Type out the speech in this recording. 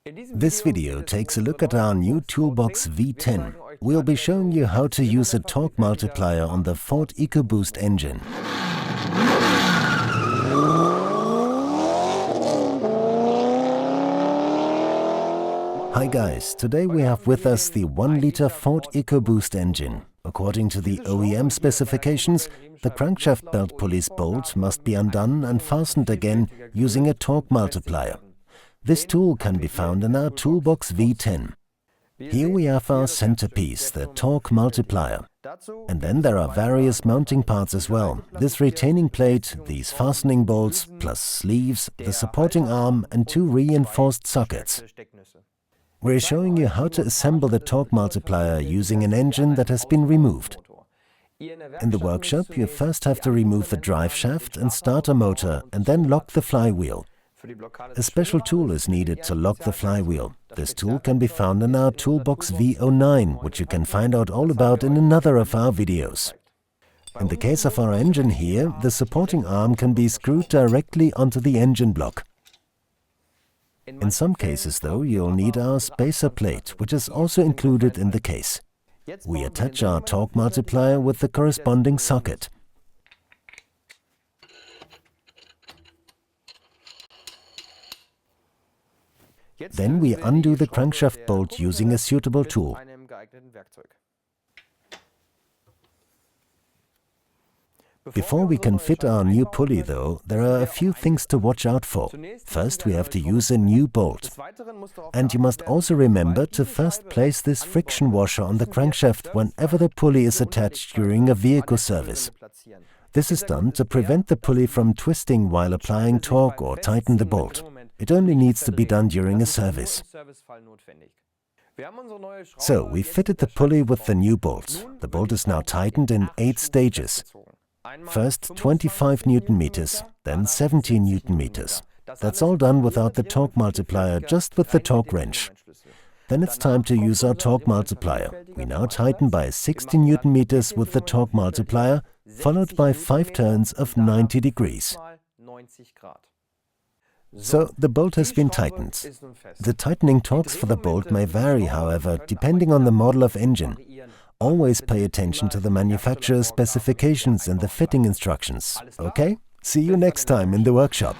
This video takes a look at our new Toolbox V10. We'll be showing you how to use a torque multiplier on the Ford EcoBoost engine. Hi guys, today we have with us the 1-liter Ford EcoBoost engine. According to the OEM specifications, the crankshaft belt pulley's bolt must be undone and fastened again using a torque multiplier. This tool can be found in our Toolbox V10. Here we have our centerpiece, the torque multiplier. And then there are various mounting parts as well. This retaining plate, these fastening bolts, plus sleeves, the supporting arm and 2 reinforced sockets. We're showing you how to assemble the torque multiplier using an engine that has been removed. In the workshop, you first have to remove the drive shaft and starter motor and then lock the flywheel. A special tool is needed to lock the flywheel. This tool can be found in our Toolbox V09, which you can find out all about in another of our videos. In the case of our engine here, the supporting arm can be screwed directly onto the engine block. In some cases, though, you'll need our spacer plate, which is also included in the case. We attach our torque multiplier with the corresponding socket. Then we undo the crankshaft bolt using a suitable tool. Before we can fit our new pulley, though, there are a few things to watch out for. First, we have to use a new bolt. And you must also remember to first place this friction washer on the crankshaft whenever the pulley is attached during a vehicle service. This is done to prevent the pulley from twisting while applying torque or tighten the bolt. It only needs to be done during a service. So, we fitted the pulley with the new bolt. The bolt is now tightened in 8 stages. First 25 Newton meters, then 17 Newton meters. That's all done without the torque multiplier, just with the torque wrench. Then it's time to use our torque multiplier. We now tighten by 16 Newton meters with the torque multiplier, followed by 5 turns of 90 degrees. So, the bolt has been tightened. The tightening torques for the bolt may vary, however, depending on the model of engine. Always pay attention to the manufacturer's specifications and the fitting instructions. Okay? See you next time in the workshop.